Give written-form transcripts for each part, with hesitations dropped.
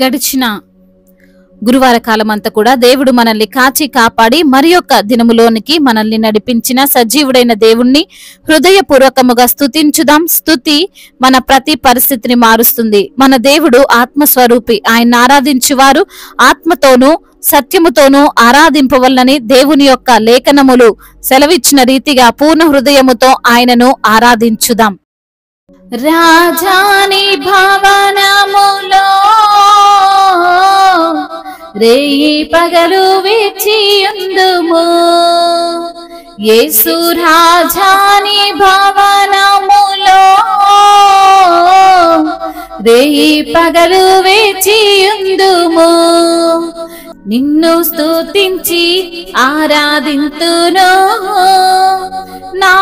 గడిచిన గురువార కాలం అంతా కూడా దేవుడు మనల్ని కాచి కాపాడి మరి యొక్క దినములోనికి మనల్ని నడిపించిన సజీవుడైన దేవుణ్ణి హృదయపూర్వకముగా స్తుతించుదాం. స్తుతి మన ప్రతి పరిస్థితిని మారుస్తుంది. మన దేవుడు ఆత్మస్వరూపి. ఆయన ఆరాధించువారు ఆత్మతోనూ సత్యముతోనూ ఆరాధింపవలనని దేవుని యొక్క లేఖనములు సెలవిచ్చిన రీతిగా పూర్ణ హృదయముతో ఆయనను ఆరాధించుదాం. రాజాని భవనములో రేయి పగలు వేచియుందుము, యేసు రాజాని భవనములో రేయి పగలు వేచియుందుము. నిన్ను స్తుతించి ఆరాధింతును, నా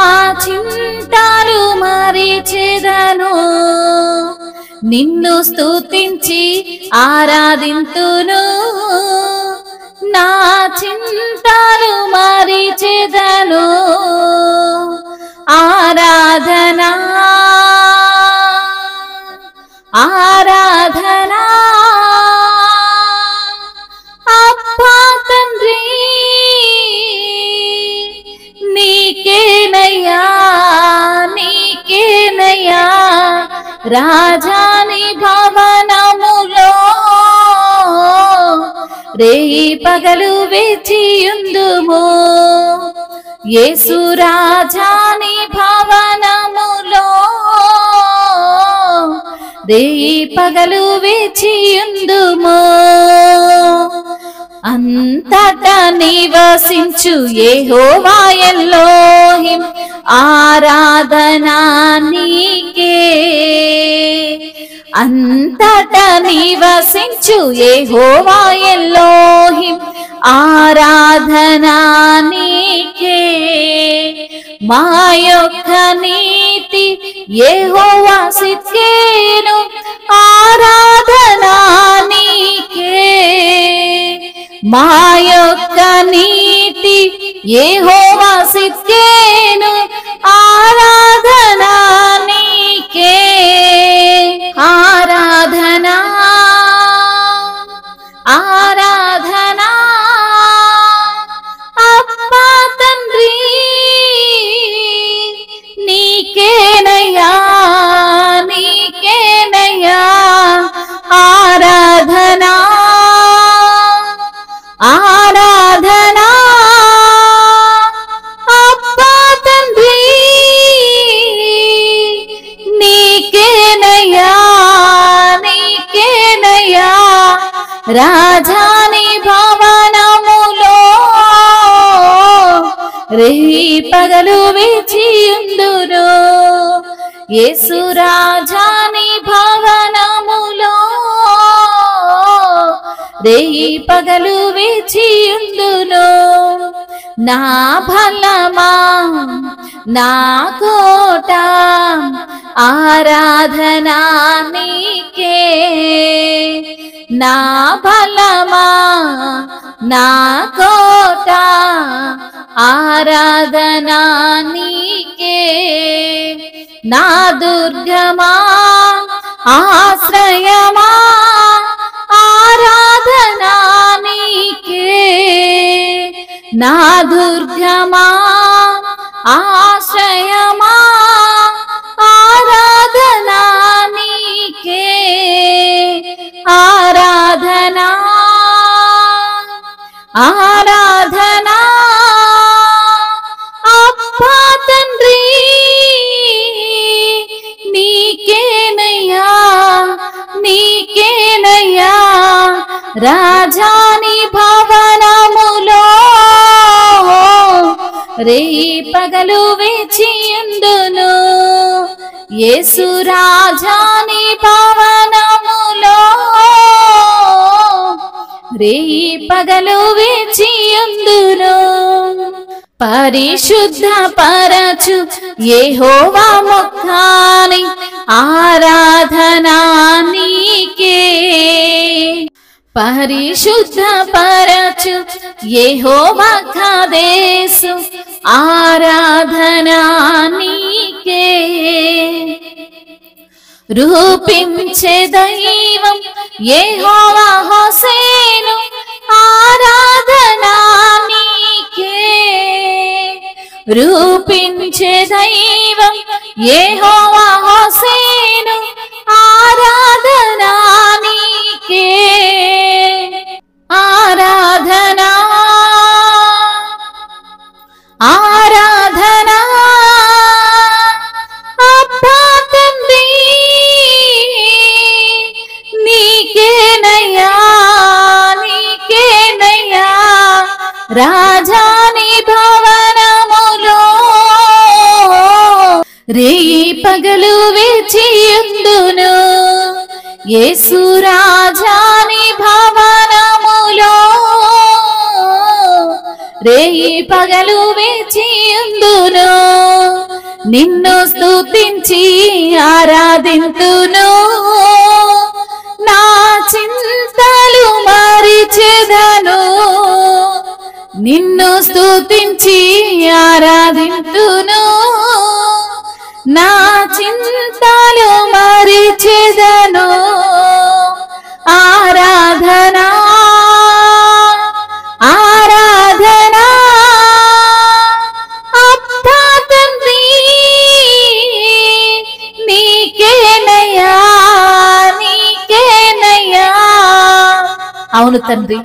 చింతలు మరిచెదను. నిన్ను స్తుతించి ఆరాధింతును, నా చింతలు మరిచెదను. ఆరాధనా ఆరాధనా అబ్బా తండ్రి నీకేనయ్యా నీకేనయ్యా. రాజాని భవనములో రేయి పగలు వేచియుందుము, యేసు రాజాని భవనములో రేయి పగలు వేచియుందుము. అంతటా నివసించు యెహోవా ఎలోహిం ఆరాధనా నీకే. అంతటా నివసించు యెహోవా ఎలోహిం ఆరాధనా నీకే. మా యొక్క నీతి యెహోవా సిద్కేను ఆరాధనా నీకే. మా యొక్క నీతి యెహోవా సిద్కేను ఆరాధనా నీకే. ఆరాధనా ఆరాధనా అబ్బా తండ్రి నీకేనయ్యా నీకేనయ్యా. ఆరాధనా ఆరాధనా అబ్బా తండ్రి నీకేనయ్యా నీకేనయ్యా. రాజాని భవనములో రేయి పగలు వేచియుందును, యేసు రాజాని భవనములో రేయి పగలు వేచియుందును. నా బలమా నా కోట ఆరాధనా నీకే. నా బలమా నా కోట ఆరాధనా నీకే. నా దుర్గమా ఆశ్రయమా ఆరాధనా నీకే. నా దుర్గమా ఆశ్రయమా ఆరాధనా నీకే. ఆరాధనా ఆరాధనా అబ్బా తండ్రి నీకేనయ్యా నీకేనయ్యా. రాజాని భవనములో రేయి పగలు వేచియుందును, యేసు రాజాని భవనములో రేయి పగలు వేచియుందును. పరిశుద్ధ పరచు యెహోవా ముఖాని ఆరాధనా నీకే. పరిశుద్ధ పరచు యెహోవా కాదేశు ఆరాధనా నీకే. రూపించే దైవం యెహోవా హోసేను, ఆరాధనా నీకే. రూపించే దైవం యెహోవా హోసేను, ఆరాధనా నీకే. ఆరాధనా ఆరాధనా అబ్బా తండ్రి నీకేనయ్యా, నీకేనయ్యా. రాజాని భవనములో రేయి పగలు వేచియుందును, యేసు రాజాని భవనములో రేయి పగలు వేచియుందును. నిన్ను స్తుతించి ఆరాధింతును, నా చింతలు మరిచెదను. నిన్ను స్తుతించి ఆరాధింతును, నా చింతలు మరిచెదను. ఆరాధనా ఆరాధనా అబ్బా తండ్రి నీకేనయ్యా, నీకేనయ్యా. అవును తండ్రి,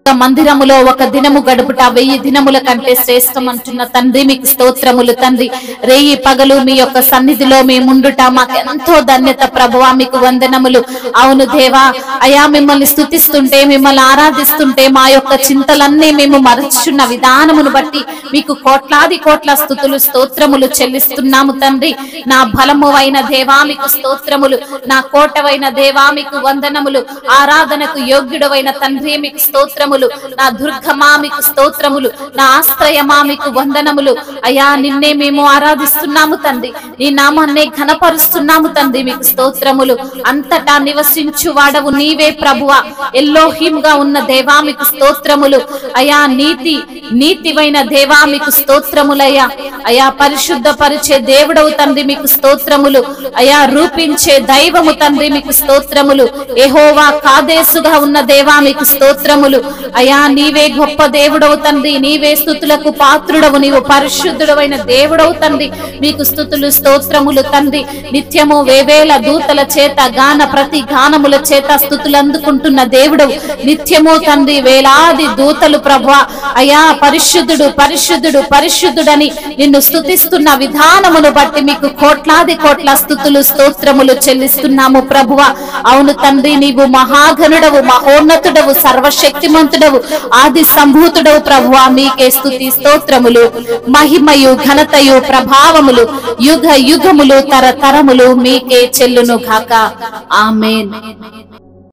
మందిరములో ఒక దినము గడుపుట 1000 దినముల కంటే శ్రేష్టం అంటున్న తండ్రి మీకు స్తోత్రములు తండ్రి. రేయి పగలు మీ యొక్క సన్నిధిలో మేముండుట మాకు ఎంతో ధన్యత ప్రభువా, మీకు వందనములు. అవును దేవా, అయా మిమ్మల్ని స్తుతిస్తుంటే, మిమ్మల్ని ఆరాధిస్తుంటే మా యొక్క చింతలన్నీ మేము మరచున్న విధానమును బట్టి మీకు కోట్లాది కోట్ల స్తుతులు స్తోత్రములు చెల్లిస్తున్నాము తండ్రి. నా బలము అయిన దేవా మీకు స్తోత్రములు, నా కోటవైన దేవా మీకు వందనములు. ఆరాధనకు యోగ్యుడవైన తండ్రి మీకు స్తోత్రములు, నా దుర్గమా మీకు స్తోత్రములు, నా ఆశ్రయమా మీకు వందనములు. అయా నిన్నే మేము ఆరాధిస్తున్నాము తండ్రి, నీ నామాన్నే ఘనపరుస్తున్నాము తండ్రి, మీకు స్తోత్రములు. అంతటా నివసించు వాడవు నీవే ప్రభువా, ఎల్లోహిం గా ఉన్న దేవా మీకు స్తోత్రములు. అయా నీతివైన దేవా మీకు స్తోత్రములయ్యా. అయా పరిశుద్ధ పరిచే దేవుడవు తండ్రి మీకు స్తోత్రములు. అయా రూపించే దైవము తండ్రి మీకు స్తోత్రములు. యెహోవా కాదేశుగా ఉన్న దేవా మీకు స్తోత్రములు. అయా నీవే గొప్ప దేవుడవు తండ్రి, నీవే స్తుతులకు పాత్రుడవు, నీవు పరిశుద్ధుడవైన దేవుడవు తండ్రి, మీకు స్తుతులు స్తోత్రములు తండ్రి. నిత్యము వేవేల దూతల చేత ప్రతి గానముల చేత స్తుతులు అందుకుంటున్న దేవుడవు నిత్యము తండ్రి. వేలాది దూతలు ప్రభువా అయా పరిశుద్ధుడు పరిశుద్ధుడు పరిశుద్ధుడని నిన్ను స్తుతిస్తున్న విధానమును బట్టి మీకు కోట్లాది కోట్ల స్తుతులు స్తోత్రములు చెల్లిస్తున్నాము ప్రభువా. అవును తండ్రి, నీవు మహాగణుడవు, మహోన్నతుడవు, సర్వశక్తిమంతుడవు, ఆది సంభూతుడవు ప్రభువా. మీకే స్తుతి స్తోత్రములు, మహిమయు ఘనతయు ప్రభావములు యుగ యుగములు తరతరములు మీకే చెల్లును గాక. ఆమేన్.